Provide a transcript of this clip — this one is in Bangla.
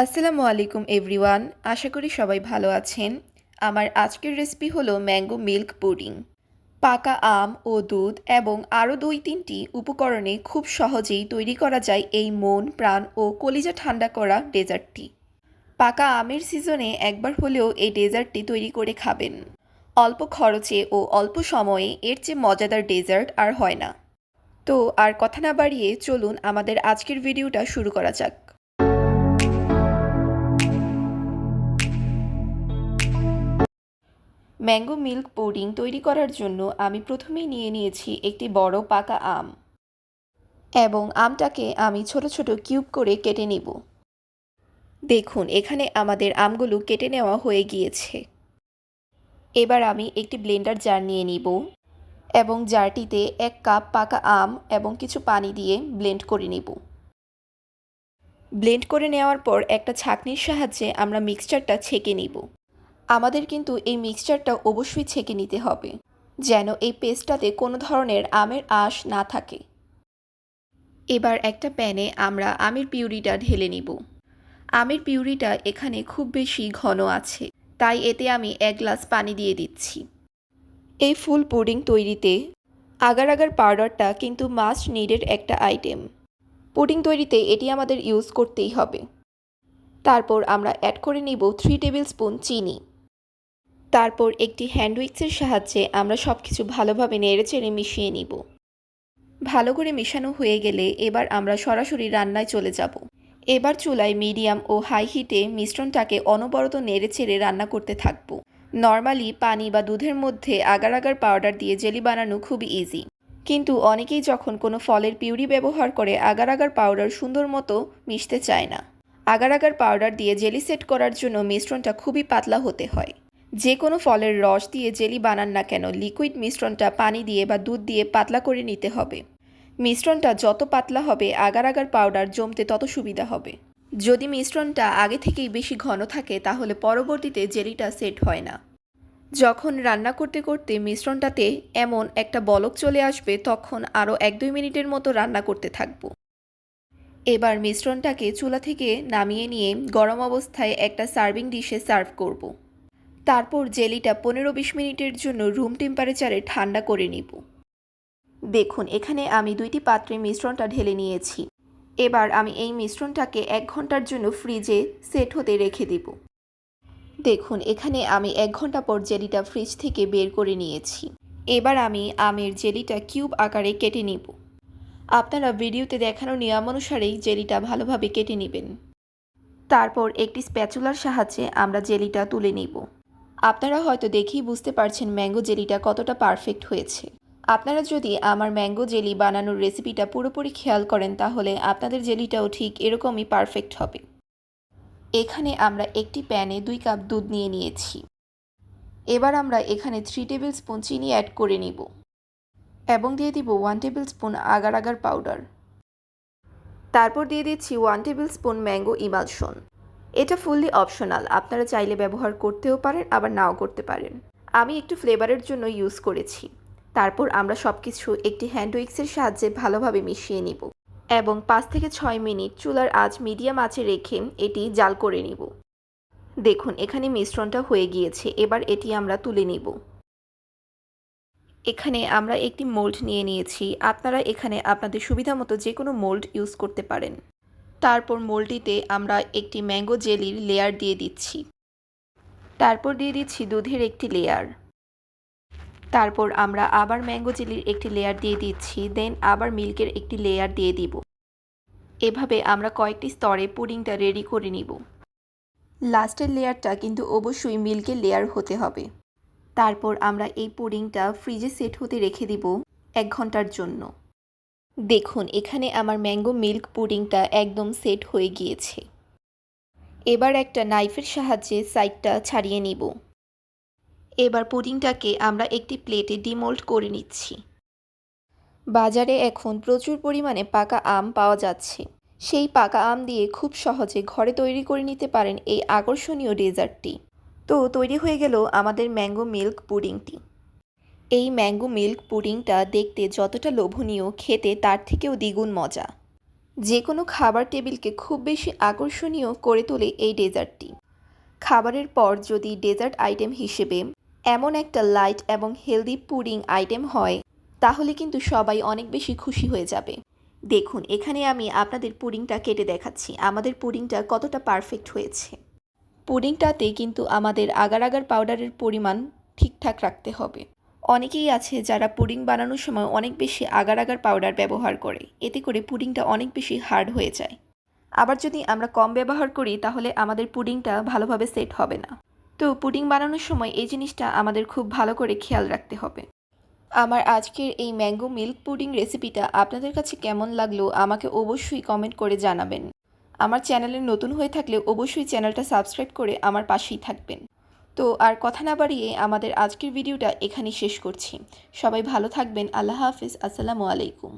আসসালামু আলাইকুম এভরিওয়ান। আশা করি সবাই ভালো আছেন। আমার আজকের রেসিপি হলো ম্যাঙ্গো মিল্ক পুডিং। পাকা আম ও দুধ এবং আরও ২-৩টি উপকরণে খুব সহজেই তৈরি করা যায় এই মন প্রাণ ও কলিজা ঠান্ডা করা ডেজার্টটি। পাকা আমের সিজনে একবার হলেও এই ডেজার্টটি তৈরি করে খাবেন। অল্প খরচে ও অল্প সময়ে এর চেয়ে মজাদার ডেজার্ট আর হয় না। তো আর কথা না বাড়িয়ে চলুন আমাদের আজকের ভিডিওটা শুরু করা যাক। ম্যাঙ্গো মিল্ক পুডিং তৈরি করার জন্য আমি প্রথমেই নিয়ে নিয়েছি একটি বড় পাকা আম এবং আমটাকে আমি ছোট ছোট কিউব করে কেটে নিব। দেখুন এখানে আমাদের আমগুলো কেটে নেওয়া হয়ে গিয়েছে। এবার আমি একটি ব্লেন্ডার জার নিয়ে নিব এবং জারটিতে ১ কাপ পাকা আম এবং কিছু পানি দিয়ে ব্লেন্ড করে নিব। ব্লেন্ড করে নেওয়ার পর একটা ছাঁকনির সাহায্যে আমরা মিক্সচারটা ছেঁকে নিব। আমাদের কিন্তু এই মিক্সচারটা অবশ্যই ছেঁকে নিতে হবে, যেন এই পেস্টটাতে কোনো ধরনের আমের আঁশ না থাকে। এবার একটা প্যানে আমরা আমের পিউরিটা ঢেলে নিব। আমের পিউরিটা এখানে খুব বেশি ঘন আছে, তাই এতে আমি ১ গ্লাস পানি দিয়ে দিচ্ছি। এই ফুল পুডিং তৈরিতে আগার আগার পাউডারটা কিন্তু মাস্ট নিডেড একটা আইটেম। পুডিং তৈরিতে এটি আমাদের ইউজ করতেই হবে। তারপর আমরা অ্যাড করে নিব 3 টেবিল স্পুন চিনি। তারপর একটি হ্যান্ড উইক্সের সাহায্যে আমরা সব কিছু ভালোভাবে নেড়েচেড়ে মিশিয়ে নিব। ভালো করে মেশানো হয়ে গেলে এবার আমরা সরাসরি রান্নায় চলে যাব। এবার চুলায় মিডিয়াম ও হাই হিটে মিশ্রণটাকে অনবরত নেড়েচেড়ে রান্না করতে থাকব। নর্মালি পানি বা দুধের মধ্যে আগার আগার পাউডার দিয়ে জেলি বানানো খুবই ইজি, কিন্তু অনেকেই যখন কোনো ফলের পিউরি ব্যবহার করে আগার আগার পাউডার সুন্দর মতো মিশতে চায় না। আগার আগার পাউডার দিয়ে জেলি সেট করার জন্য মিশ্রণটা খুবই পাতলা হতে হয়। যে কোনো ফলের রস দিয়ে জেলি বানান না কেন, লিকুইড মিশ্রণটা পানি দিয়ে বা দুধ দিয়ে পাতলা করে নিতে হবে। মিশ্রণটা যত পাতলা হবে আগার আগার পাউডার জমতে তত সুবিধা হবে। যদি মিশ্রণটা আগে থেকেই বেশি ঘন থাকে তাহলে পরবর্তীতে জেলিটা সেট হয় না। যখন রান্না করতে করতে মিশ্রণটাতে এমন একটা বলক চলে আসবে তখন আরও ১-২ মিনিটের মতো রান্না করতে থাকবো। এবার মিশ্রণটাকে চুলা থেকে নামিয়ে নিয়ে গরম অবস্থায় একটা সার্ভিং ডিশে সার্ভ করব। তারপর জেলিটা ১৫-২০ মিনিটের জন্য রুম টেম্পারেচারে ঠান্ডা করে নিব। দেখুন এখানে আমি ২টি পাত্রে মিশ্রণটা ঢেলে নিয়েছি। এবার আমি এই মিশ্রণটাকে ১ ঘন্টার জন্য ফ্রিজে সেট হতে রেখে দেব। দেখুন এখানে আমি ১ ঘন্টা পর জেলিটা ফ্রিজ থেকে বের করে নিয়েছি। এবার আমি আমের জেলিটা কিউব আকারে কেটে নিব। আপনারা ভিডিওতে দেখানো নিয়ম অনুসারেই জেলিটা ভালোভাবে কেটে নেবেন। তারপর একটি স্প্যাচুলার সাহায্যে আমরা জেলিটা তুলে নিব। আপনারা হয়তো দেখেই বুঝতে পারছেন ম্যাঙ্গো জেলিটা কতটা পারফেক্ট হয়েছে। আপনারা যদি আমার ম্যাঙ্গো জেলি বানানোর রেসিপিটা পুরোপুরি খেয়াল করেন তাহলে আপনাদের জেলিটাও ঠিক এরকমই পারফেক্ট হবে। এখানে আমরা একটি প্যানে ২ কাপ দুধ নিয়ে নিয়েছি। এবার আমরা এখানে 3 টেবিল স্পুন চিনি অ্যাড করে নিব এবং দিয়ে দিব 1 table spoon agar agar powder. তারপর দিয়ে দিচ্ছি 1 টেবিল স্পুন ম্যাঙ্গো ইমালশন। এটা ফুললি অপশনাল, আপনারা চাইলে ব্যবহার করতেও পারেন আবার নাও করতে পারেন। আমি একটু ফ্লেভারের জন্য ইউজ করেছি। তারপর আমরা সব কিছু একটি হ্যান্ড উইক্সের সাহায্যে ভালোভাবে মিশিয়ে নিব এবং ৫-৬ মিনিট চুলার আঁচ মিডিয়াম আঁচে রেখে এটি জাল করে নিব। দেখুন এখানে মিশ্রণটা হয়ে গিয়েছে। এবার এটি আমরা তুলে নিব। এখানে আমরা একটি মোল্ড নিয়ে নিয়েছি। আপনারা এখানে আপনাদের সুবিধা মতো যে কোনো মোল্ড ইউজ করতে পারেন। তারপর মোল্ডটিতে আমরা একটি ম্যাঙ্গো জেলির লেয়ার দিয়ে দিচ্ছি। তারপর দিয়ে দিচ্ছি দুধের একটি লেয়ার। তারপর আমরা আবার ম্যাঙ্গো জেলির একটি লেয়ার দিয়ে দিচ্ছি, দেন আবার মিল্কের একটি লেয়ার দিয়ে দিব। এভাবে আমরা কয়েকটি স্তরে পুডিংটা রেডি করে নিব। লাস্টের লেয়ারটা কিন্তু অবশ্যই মিল্কের লেয়ার হতে হবে। তারপর আমরা এই পুডিংটা ফ্রিজে সেট হতে রেখে দিব ১ ঘন্টার জন্য। দেখুন এখানে আমার ম্যাঙ্গো মিল্ক পুডিংটা একদম সেট হয়ে গিয়েছে। এবার একটা নাইফের সাহায্যে সাইডটা ছাড়িয়ে নিব। এবার পুডিংটাকে আমরা একটি প্লেটে ডিমোল্ড করে নিচ্ছি। বাজারে এখন প্রচুর পরিমাণে পাকা আম পাওয়া যাচ্ছে। সেই পাকা আম দিয়ে খুব সহজে ঘরে তৈরি করে নিতে পারেন এই আকর্ষণীয় ডেজার্টটি। তো তৈরি হয়ে গেল আমাদের ম্যাঙ্গো মিল্ক পুডিংটি। এই ম্যাঙ্গো মিল্ক পুডিংটা দেখতে যতটা লোভনীয়, খেতে তার থেকেও দ্বিগুণ মজা। যে কোনো খাবার টেবিলকে খুব বেশি আকর্ষণীয় করে তোলে এই ডেজার্টটি। খাবারের পর যদি ডেজার্ট আইটেম হিসেবে এমন একটা লাইট এবং হেলদি পুডিং আইটেম হয়, তাহলে কিন্তু সবাই অনেক বেশি খুশি হয়ে যাবে। দেখুন, এখানে আমি আপনাদের পুডিংটা কেটে দেখাচ্ছি আমাদের পুডিংটা কতটা পারফেক্ট হয়েছে। পুডিংটাতে কিন্তু আমাদের আগার আগার পাউডারের পরিমাণ ঠিকঠাক রাখতে হবে। অনেকেই আছে যারা পুডিং বানানোর সময় অনেক বেশি আগার আগার পাউডার ব্যবহার করে, এতে করে পুডিংটা অনেক বেশি হার্ড হয়ে যায়। আবার যদি আমরা কম ব্যবহার করি তাহলে আমাদের পুডিংটা ভালোভাবে সেট হবে না। তো পুডিং বানানোর সময় এই জিনিসটা আমাদের খুব ভালো করে খেয়াল রাখতে হবে। আমার আজকের এই ম্যাঙ্গো মিল্ক পুডিং রেসিপিটা আপনাদের কাছে কেমন লাগলো আমাকে অবশ্যই কমেন্ট করে জানাবেন। আমার চ্যানেলে নতুন হয়ে থাকলে অবশ্যই চ্যানেলটা সাবস্ক্রাইব করে আমার পাশেই থাকবেন। তো আর কথা না বাড়িয়ে আমাদের আজকের ভিডিওটা এখানেই শেষ করছি। সবাই ভালো থাকবেন। আল্লাহ হাফিজ। আসসালামু আলাইকুম।